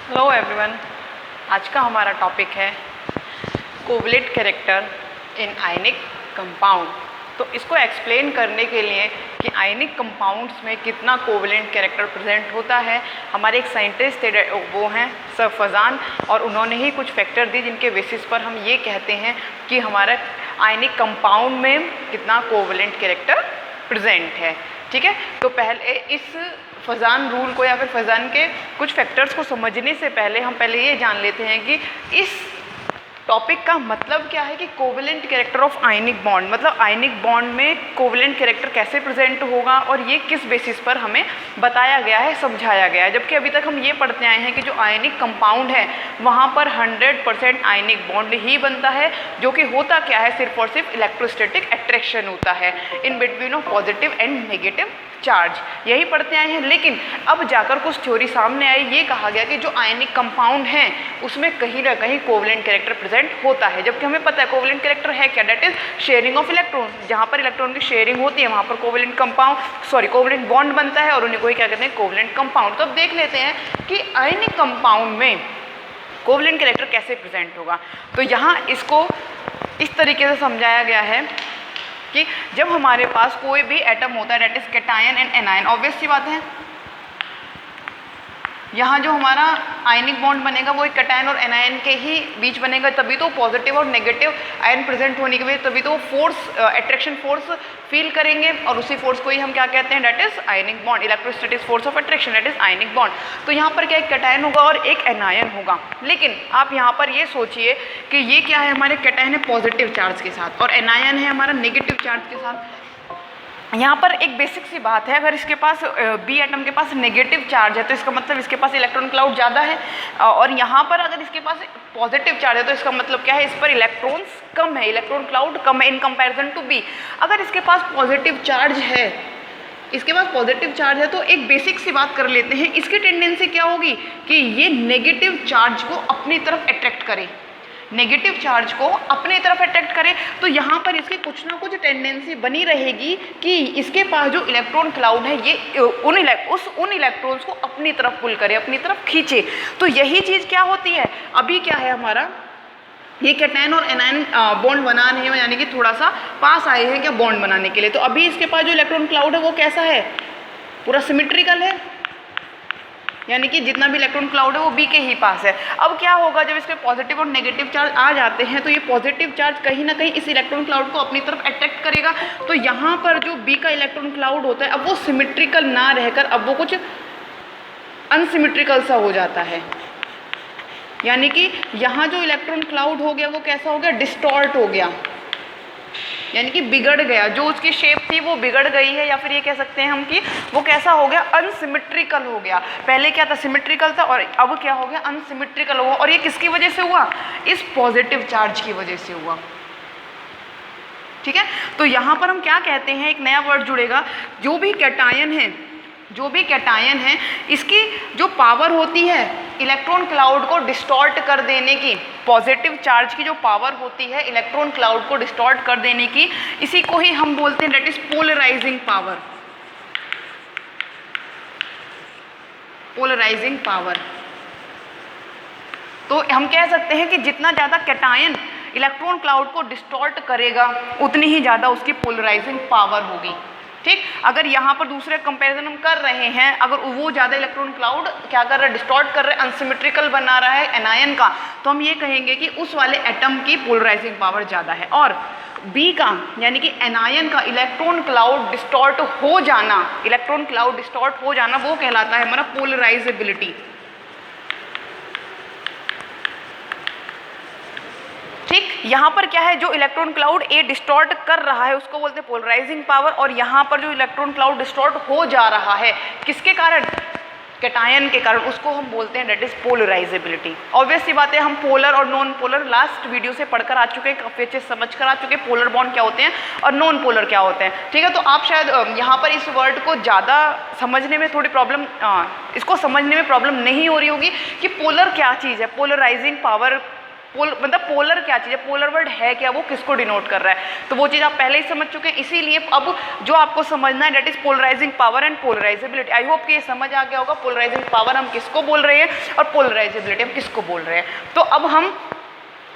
Hello everyone, आज का हमारा टॉपिक है covalent character in ionic compound. तो इसको एक्सप्लेन करने के लिए कि आयनिक कंपाउंड्स में कितना कोवलेंट कैरेक्टर प्रेजेंट होता है, हमारे एक साइंटिस्ट थे वो हैं सर फजान, और उन्होंने ही कुछ फैक्टर दिए जिनके बेसिस पर हम ये कहते हैं कि हमारा आयनिक कंपाउंड में कितना कोवलेंट कैरेक्टर प्रेजेंट है। ठीक है, तो पहले इस फजान रूल को या फिर फजान के कुछ फैक्टर्स को समझने से पहले हम पहले ये जान लेते हैं कि इस टॉपिक का मतलब क्या है कि covalent character of ionic bond, मतलब आयनिक बॉन्ड में कोवलेंट कैरेक्टर कैसे प्रेजेंट होगा और ये किस बेसिस पर हमें बताया गया है, समझाया गया है। जबकि अभी तक हम ये पढ़ते आए हैं कि जो आयनिक कंपाउंड है वहाँ पर 100% आयनिक बॉन्ड ही बनता है, जो कि होता क्या है, सिर्फ और सिर्फ इलेक्ट्रोस्टैटिक अट्रैक्शन होता है in between of positive and negative charge, यही पढ़ते आए हैं। लेकिन अब जाकर कुछ थ्योरी सामने आई, ये कहा गया कि जो आयनिक कंपाउंड हैं उसमें कहीं ना कहीं कोवलेंट कैरेक्टर प्रेजेंट होता है। जबकि हमें पता है कोवलेंट कैरेक्टर है क्या, that is sharing of electron. जहाँ पर इलेक्ट्रॉन की शेयरिंग होती है वहाँ पर कोवलेंट बॉन्ड बनता है और उन्हीं को ही क्या कहते हैं, कोवलेंट कंपाउंड। तो अब देख लेते हैं कि आयनिक कंपाउंड में कोवलेंट कैरेक्टर कैसे प्रेजेंट होगा। तो यहाँ इसको इस तरीके से समझाया गया है कि जब हमारे पास कोई भी एटम होता है, that is cation and anion, obvious सी बात है यहाँ जो हमारा आयनिक बॉन्ड बनेगा वो एक कैटायन और एनायन के ही बीच बनेगा, तभी तो पॉजिटिव और नेगेटिव आयन प्रेजेंट होने की वजह तभी तो फोर्स, अट्रैक्शन फोर्स फील करेंगे, और उसी फोर्स को ही हम क्या कहते हैं, that is ionic bond, electrostatic force of attraction, that is ionic bond. तो यहाँ पर क्या एक कैटायन होगा और एक एनायन होगा। लेकिन आप यहाँ पर ये सोचिए कि ये क्या है, हमारे कैटायन है पॉजिटिव चार्ज के साथ और एनायन है हमारा नेगेटिव चार्ज के साथ। यहाँ पर एक बेसिक सी बात है, अगर इसके पास बी एटम के पास नेगेटिव चार्ज है तो इसका मतलब इसके पास इलेक्ट्रॉन क्लाउड ज़्यादा है, और यहाँ पर अगर इसके पास पॉजिटिव चार्ज है तो इसका मतलब क्या है, इस पर इलेक्ट्रॉन्स कम है, इलेक्ट्रॉन क्लाउड कम है इन कंपैरिजन टू बी। अगर इसके पास पॉजिटिव चार्ज है, इसके पास पॉजिटिव चार्ज है, तो एक बेसिक सी बात कर लेते हैं, इसकी टेंडेंसी क्या होगी कि ये नेगेटिव चार्ज को अपनी तरफ अट्रैक्ट करे, नेगेटिव चार्ज को अपनी तरफ अट्रैक्ट करे। तो यहाँ पर इसकी कुछ ना कुछ टेंडेंसी बनी रहेगी कि इसके पास जो इलेक्ट्रॉन क्लाउड है ये उन इलेक्ट्रॉन्स को अपनी तरफ पुल करे, अपनी तरफ खींचे। तो यही चीज़ क्या होती है, अभी क्या है हमारा, ये कैटायन और एनायन बॉन्ड बनाने हैं, यानी कि थोड़ा सा पास आए हैं क्या बॉन्ड बनाने के लिए। तो अभी इसके पास जो इलेक्ट्रॉन क्लाउड है वो कैसा है, पूरा सिमेट्रिकल है, यानी कि जितना भी इलेक्ट्रॉन क्लाउड है वो बी के ही पास है। अब क्या होगा, जब इसके पॉजिटिव और नेगेटिव चार्ज आ जाते हैं तो ये पॉजिटिव चार्ज कहीं ना कहीं इस इलेक्ट्रॉन क्लाउड को अपनी तरफ अट्रैक्ट करेगा। तो यहाँ पर जो बी का इलेक्ट्रॉन क्लाउड होता है अब वो सिमेट्रिकल ना रहकर अब वो कुछ अनसिमेट्रिकल सा हो जाता है, यानी कि यहाँ जो इलेक्ट्रॉन क्लाउड हो गया वो कैसा हो गया, डिस्टॉर्ट हो गया, यानी कि बिगड़ गया, जो उसकी शेप थी वो बिगड़ गई है, या फिर ये कह सकते हैं हम कि वो कैसा हो गया, अनसिमेट्रिकल हो गया। पहले क्या था, सिमेट्रिकल था, और अब क्या हो गया, अनसिमेट्रिकल हुआ। और ये किसकी वजह से हुआ, इस पॉजिटिव चार्ज की वजह से हुआ। ठीक है, तो यहाँ पर हम क्या कहते हैं, एक नया वर्ड जुड़ेगा, जो भी कैटायन है इसकी जो पावर होती है इलेक्ट्रॉन क्लाउड को डिस्टॉर्ट कर देने की, पॉजिटिव चार्ज की जो पावर होती है इलेक्ट्रॉन क्लाउड को डिस्टॉर्ट कर देने की, इसी को ही हम बोलते हैं that is polarising power, polarising power. तो हम कह सकते हैं कि जितना ज़्यादा कैटायन इलेक्ट्रॉन क्लाउड को डिस्टॉर्ट करेगा उतनी ही ज़्यादा उसकी पोलराइजिंग पावर होगी। ठीक, अगर यहाँ पर दूसरे कंपैरिजन हम कर रहे हैं, अगर वो ज़्यादा इलेक्ट्रॉन क्लाउड क्या कर रहा है, डिस्टॉर्ट कर रहा है, अनसिमेट्रिकल बना रहा है एनायन का, तो हम ये कहेंगे कि उस वाले एटम की पोलराइजिंग पावर ज़्यादा है। और बी का यानी कि एनायन का इलेक्ट्रॉन क्लाउड डिस्टॉर्ट हो जाना, वो कहलाता है हमारा पोलराइजेबिलिटी। ठीक, यहाँ पर क्या है, जो इलेक्ट्रॉन क्लाउड ए डिस्टॉर्ट कर रहा है उसको बोलते हैं पोलराइजिंग पावर, और यहाँ पर जो इलेक्ट्रॉन क्लाउड डिस्टॉर्ट हो जा रहा है किसके कारण, कैटायन के कारण, उसको हम बोलते हैं दैट इज पोलराइजेबिलिटी। ऑब्वियस सी बात है, हम पोलर और नॉन पोलर लास्ट वीडियो से पढ़कर आ चुके हैं, काफी अच्छे समझ कर आ चुके हैं पोलर बॉन्ड क्या होते हैं और नॉन पोलर क्या होते हैं। ठीक है, तो आप शायद यहाँ पर इस वर्ड को ज़्यादा समझने में थोड़ी प्रॉब्लम, इसको समझने में प्रॉब्लम नहीं हो रही होगी कि पोलर क्या चीज़ है, पोलराइजिंग पावर मतलब पोलर क्या चीज़ है, पोलर वर्ड है क्या, वो किसको डिनोट कर रहा है, तो वो चीज़ आप पहले ही समझ चुके हैं। इसीलिए अब जो आपको समझना है that is polarising power and polarisability. I hope कि ये समझ आ गया होगा पोलराइजिंग पावर हम किसको बोल रहे हैं और पोलराइजेबिलिटी हम किसको बोल रहे हैं। तो अब हम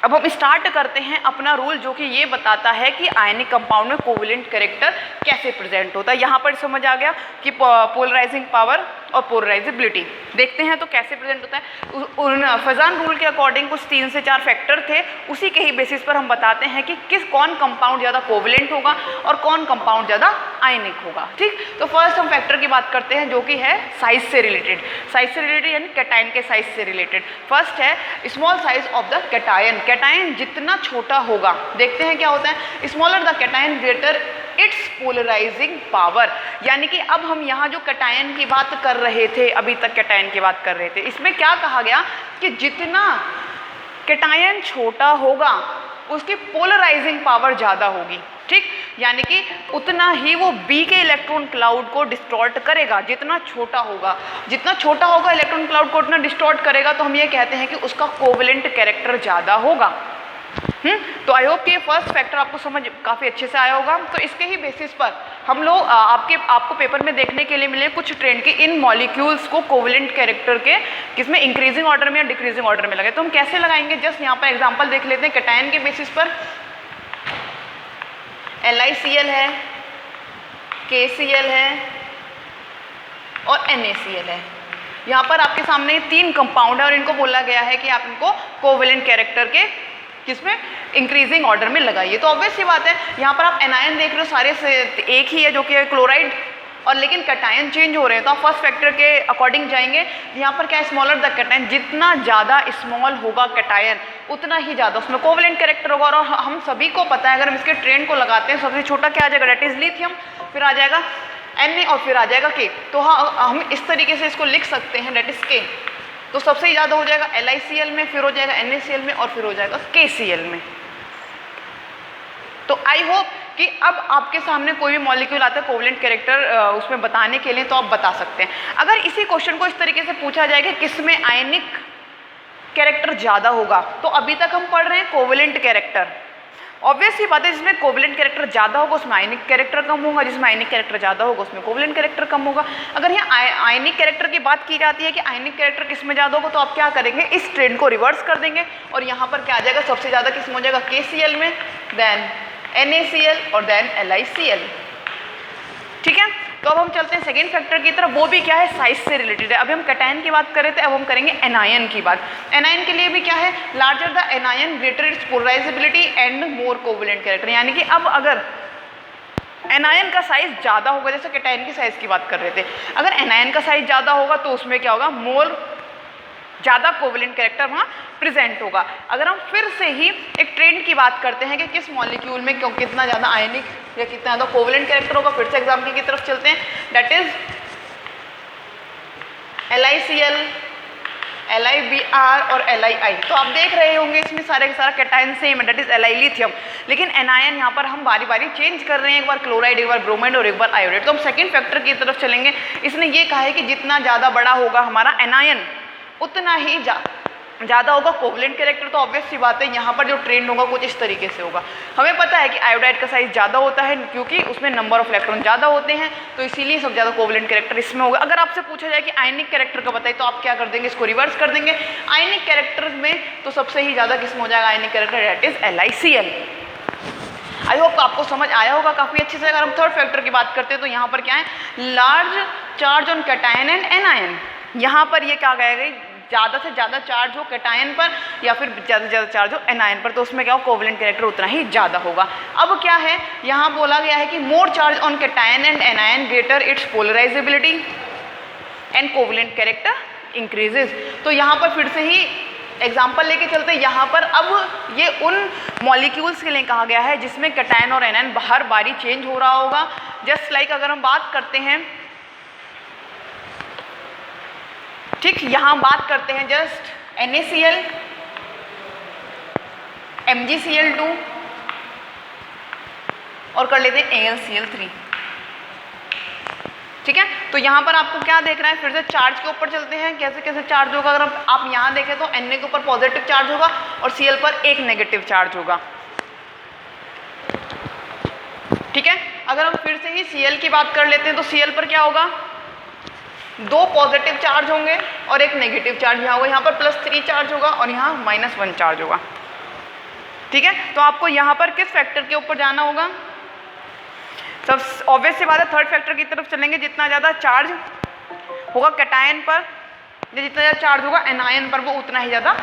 स्टार्ट करते हैं अपना रूल, जो कि ये बताता है कि आयनिक कंपाउंड में कोवेलेंट कैरेक्टर कैसे प्रेजेंट होता है। यहाँ पर समझ आ गया कि पोलराइजिंग पावर और पोलराइजेबिलिटी देखते हैं तो कैसे प्रेजेंट होता है। उन फजान रूल के अकॉर्डिंग कुछ 3 से 4 फैक्टर थे, उसी के ही बेसिस पर हम बताते हैं कि कौन कंपाउंड ज़्यादा कोवेलेंट होगा और कौन कंपाउंड ज़्यादा आयनिक होगा। ठीक, तो फर्स्ट हम फैक्टर की बात करते हैं जो कि है साइज से रिलेटेड। साइज से रिलेटेड यानी कैटायन के साइज से रिलेटेड। फर्स्ट है small size of the cation. Cation जितना छोटा होगा, देखते हैं क्या होता है, smaller the cation greater its polarising power. यानी कि अब हम यहाँ जो कैटायन की बात कर रहे थे, अभी तक कैटायन की बात कर रहे थे, इसमें क्या कहा गया कि जितना कैटायन छोटा होगा उसकी पोलराइजिंग पावर ज़्यादा होगी। ठीक, यानी कि उतना ही वो बी के इलेक्ट्रॉन क्लाउड को डिस्टॉर्ट करेगा। जितना छोटा होगा इलेक्ट्रॉन क्लाउड को उतना डिस्टॉर्ट करेगा, तो हम ये कहते हैं कि उसका कोवेलेंट कैरेक्टर ज़्यादा होगा। तो आई होप कि फर्स्ट फैक्टर आपको समझ काफ़ी अच्छे से आया होगा। तो इसके ही बेसिस पर हम लोग आपको पेपर में देखने के लिए मिले कुछ ट्रेंड के इन मॉलिक्यूल्स को कोवेलेंट कैरेक्टर के किसमें इंक्रीजिंग ऑर्डर में या डिक्रीजिंग ऑर्डर में लगे। तो हम कैसे लगाएंगे, जस्ट यहाँ पर एग्जांपल देख लेते हैं। कैटायन के बेसिस पर LiCl है, KCl है और NaCl है। यहाँ पर आपके सामने 3 कंपाउंड है और इनको बोला गया है कि आप इनको कोवेलेंट कैरेक्टर के किसमें इंक्रीजिंग ऑर्डर में लगाइए। तो ऑब्वियस सी बात है, यहाँ पर आप एनायन देख रहे हो सारे से एक ही है जो कि है क्लोराइड, और लेकिन कैटायन चेंज हो रहे हैं। तो आप फर्स्ट फैक्टर के अकॉर्डिंग जाएंगे। यहाँ पर क्या है, स्मॉलर द कैटायन, जितना ज़्यादा स्मॉल होगा कैटायन उतना ही ज़्यादा उसमें कोवेलेंट कैरेक्टर होगा। और हम सभी को पता है, अगर हम इसके ट्रेंड को लगाते हैं, सबसे छोटा क्या आ जाएगा, डेट इज लिथियम, फिर आ जाएगा Na और फिर आ जाएगा K। तो हम इस तरीके से इसको लिख सकते हैं, डेट इज K। तो सबसे ज़्यादा हो जाएगा LiCl में, फिर हो जाएगा NaCl में और फिर हो जाएगा KCl में। तो आई होप कि अब आपके सामने कोई भी मॉलिक्यूल आता है कोवेलेंट कैरेक्टर उसमें बताने के लिए, तो आप बता सकते हैं। अगर इसी क्वेश्चन को इस तरीके से पूछा जाए कि किसमें आयनिक कैरेक्टर ज़्यादा होगा, तो अभी तक हम पढ़ रहे हैं कोवेलेंट कैरेक्टर। ऑब्वियस ही बात है, जिसमें कोवेलेंट कैरेक्टर ज़्यादा होगा उसमें आयनिक कैरेक्टर कम होगा, जिसमें आयनिक कैरेक्टर ज़्यादा होगा उसमें कोवेलेंट कैरेक्टर कम होगा। अगर यहाँ आयनिक कैरेक्टर की बात की जाती है कि आयनिक कैरेक्टर किस में ज़्यादा होगा, तो आप क्या करेंगे, इस ट्रेंड को रिवर्स कर देंगे और यहाँ पर क्या आ जाएगा, सबसे ज़्यादा किस में हो जाएगा, KCl में, देन NaCl और देन LiCl। ठीक है, तो अब हम चलते हैं सेकेंड फैक्टर की तरफ, वो भी क्या है, साइज से रिलेटेड है। अभी हम कैटायन की बात कर रहे थे, अब हम करेंगे एनायन की बात। एनायन के लिए भी क्या है, larger the anion greater it's polarisability and more covalent character. यानी कि अब अगर एनायन का साइज ज़्यादा होगा, जैसे कैटायन की साइज की बात कर रहे थे, अगर एनायन का साइज ज़्यादा होगा तो उसमें क्या होगा, मोर ज़्यादा कोवेलेंट कैरेक्टर वहाँ प्रेजेंट होगा। अगर हम फिर से ही एक ट्रेंड की बात करते हैं कि किस मॉलिक्यूल में कितना ज़्यादा आयनिक या कितना ज़्यादा कोवेलेंट कैरेक्टर होगा, फिर से एग्जाम्पल की तरफ चलते हैं, दैट इज LiCl, LiBr और Li। तो आप देख रहे होंगे इसमें सारे का सारा कैटायन सेम है, दैट इज Li लिथियम। लेकिन एनायन यहाँ पर हम बारी बारी चेंज कर रहे हैं, एक बार क्लोराइड, एक बार ब्रोमाइड और एक बार आयोडाइड। तो हम सेकेंड फैक्टर की तरफ चलेंगे। इसने ये कहा है कि जितना ज़्यादा बड़ा होगा हमारा एनायन उतना ही ज़्यादा होगा कोवेलेंट कैरेक्टर। तो ऑब्वियस सी बात है, यहाँ पर जो ट्रेंड होगा कुछ इस तरीके से होगा। हमें पता है कि आयोडाइड का साइज ज़्यादा होता है क्योंकि उसमें नंबर ऑफ इलेक्ट्रॉन ज़्यादा होते हैं, तो इसीलिए सब ज़्यादा कोवेलेंट कैरेक्टर इसमें होगा। अगर आपसे पूछा जाए कि आयनिक कैरेक्टर का बताइए, तो आप क्या कर देंगे, इसको रिवर्स कर देंगे। आयनिक कैरेक्टर में तो सबसे ही ज़्यादा किसमें हो जाएगा आयनिक character, that is LiCl। I hope आपको समझ आया होगा काफ़ी अच्छे से। अगर हम थर्ड फैक्टर की बात करते हैं तो यहाँ पर क्या है, large charge on cation and anion. यहाँ पर ये क्या कहेगा, ज़्यादा से ज़्यादा चार्ज हो कैटायन पर या फिर ज़्यादा से ज़्यादा चार्ज हो एनायन पर, तो उसमें क्या हो, कोवेलेंट कैरेक्टर उतना ही ज़्यादा होगा। अब क्या है, यहाँ बोला गया है कि मोर charge on cation and anion greater it's polarisability and covalent character increases. तो यहाँ पर फिर से ही एग्जाम्पल लेके चलते हैं। यहाँ पर अब ये उन मॉलिक्यूल्स के लिए कहा गया है जिसमें कैटायन और एनायन हर बारी चेंज हो रहा होगा। जस्ट लाइक अगर हम बात करते हैं, ठीक, यहाँ बात करते हैं जस्ट NaCl, MgCl2 और कर लेते हैं AlCl3। ठीक है। तो यहाँ पर आपको क्या देखना है, फिर से चार्ज के ऊपर चलते हैं, कैसे कैसे चार्ज होगा। अगर आप यहाँ देखें तो Na के ऊपर पॉजिटिव चार्ज होगा और Cl पर एक नेगेटिव चार्ज होगा। ठीक है। अगर हम फिर से ही Cl की बात कर लेते हैं तो Cl पर क्या होगा, 2 पॉजिटिव चार्ज होंगे और एक नेगेटिव चार्ज यहाँ होगा। यहाँ पर +3 चार्ज होगा और यहाँ -1 चार्ज होगा। ठीक है। तो आपको यहाँ पर किस फैक्टर के ऊपर जाना होगा, सब ऑब्वियस सी बात है थर्ड फैक्टर की तरफ चलेंगे। जितना ज़्यादा चार्ज होगा कैटायन पर, जितना ज़्यादा चार्ज होगा एनायन पर, वो उतना ही ज़्यादा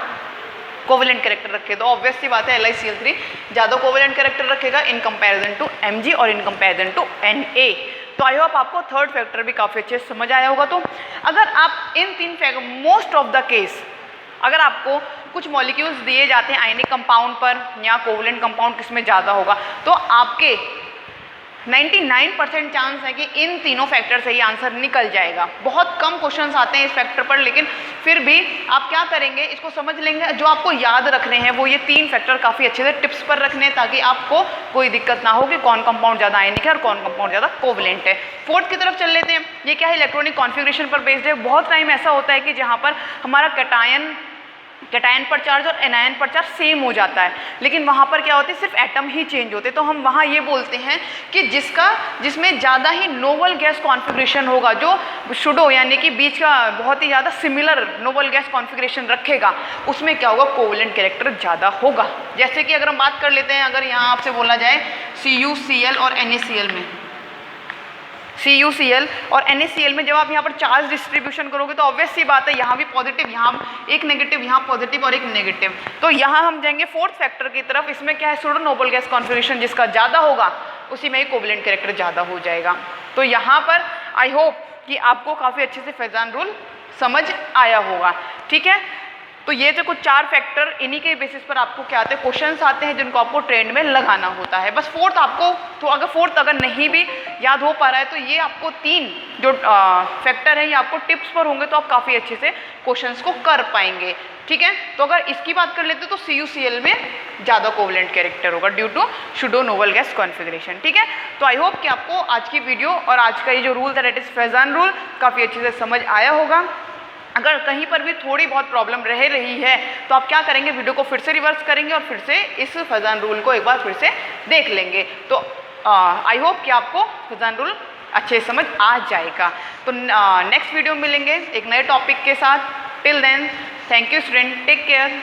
कोवेलेंट कैरेक्टर रखे। तो ऑब्वियस सी बात है LiCl3 ज़्यादा कोवेलेंट कैरेक्टर रखेगा इन कंपैरिजन टू Mg और इन कंपैरिजन टू Na। तो आई होप आपको थर्ड फैक्टर भी काफ़ी अच्छे से समझ आया होगा। तो अगर आप इन 3 factor, most of the case अगर आपको कुछ मॉलिक्यूल्स दिए जाते हैं आयनिक कंपाउंड पर या कोवेलेंट कंपाउंड किसमें ज़्यादा होगा, तो आपके 99% चांस है कि इन तीनों फैक्टर से ही आंसर निकल जाएगा। बहुत कम क्वेश्चंस आते हैं इस फैक्टर पर, लेकिन फिर भी आप क्या करेंगे, इसको समझ लेंगे। जो आपको याद रखने हैं वो ये 3 फैक्टर काफ़ी अच्छे से टिप्स पर रखने हैं, ताकि आपको कोई दिक्कत ना हो कि कौन कंपाउंड ज़्यादा आयनिक है और कौन कंपाउंड ज़्यादा कोवेलेंट है। फोर्थ की तरफ चल लेते हैं। ये क्या है, इलेक्ट्रॉनिक कॉन्फ़िगरेशन पर बेस्ड है। बहुत टाइम ऐसा होता है कि जहाँ पर हमारा कैटायन पर चार्ज और एनायन पर चार्ज सेम हो जाता है, लेकिन वहाँ पर क्या होता है, सिर्फ एटम ही चेंज होते हैं। तो हम वहाँ ये बोलते हैं कि जिसमें ज़्यादा ही नोबल गैस कॉन्फ़िगरेशन होगा, जो शुडो यानी कि बीच का बहुत ही ज़्यादा सिमिलर नोबल गैस कॉन्फ़िगरेशन रखेगा, उसमें क्या होगा, कोवेलेंट कैरेक्टर ज़्यादा होगा। जैसे कि अगर हम बात कर लेते हैं, अगर यहाँ आपसे बोला जाए CuCl और NaCl में, CuCl और NaCl में जब आप यहाँ पर चार्ज डिस्ट्रीब्यूशन करोगे तो ऑब्वियस सी बात है यहाँ भी पॉजिटिव, यहाँ एक नेगेटिव, यहाँ पॉजिटिव और एक नेगेटिव। तो यहाँ हम जाएंगे फोर्थ फैक्टर की तरफ। इसमें क्या है, सूडो नोबल गैस कॉन्फ़िगरेशन जिसका ज़्यादा होगा उसी में ही कोवेलेंट कैरेक्टर ज़्यादा हो जाएगा। तो यहाँ पर आई होप कि आपको काफ़ी अच्छे से फेजान रूल समझ आया होगा। ठीक है। तो ये थे कुछ 4 फैक्टर, इन्हीं के बेसिस पर आपको क्या आते हैं, क्वेश्चंस आते हैं जिनको आपको ट्रेंड में लगाना होता है। बस फोर्थ आपको, तो अगर फोर्थ अगर नहीं भी याद हो पा रहा है तो ये आपको 3 जो फैक्टर हैं ये आपको टिप्स पर होंगे, तो आप काफ़ी अच्छे से क्वेश्चंस को कर पाएंगे। ठीक है। तो अगर इसकी बात कर लेते तो CuCl में ज़्यादा कोवेलेंट कैरेक्टर होगा due to pseudo noble gas configuration. ठीक है। तो आई होप कि आपको आज की वीडियो और आज का ये जो रूल था दैट इज़ फेजान रूल काफ़ी अच्छे से समझ आया होगा। अगर कहीं पर भी थोड़ी बहुत प्रॉब्लम रह रही है तो आप क्या करेंगे, वीडियो को फिर से रिवर्स करेंगे और फिर से इस फेजान रूल को एक बार फिर से देख लेंगे। तो आई होप कि आपको फेजान रूल अच्छे समझ आ जाएगा। तो नेक्स्ट वीडियो में मिलेंगे एक नए टॉपिक के साथ। Till then, thank you student, take care.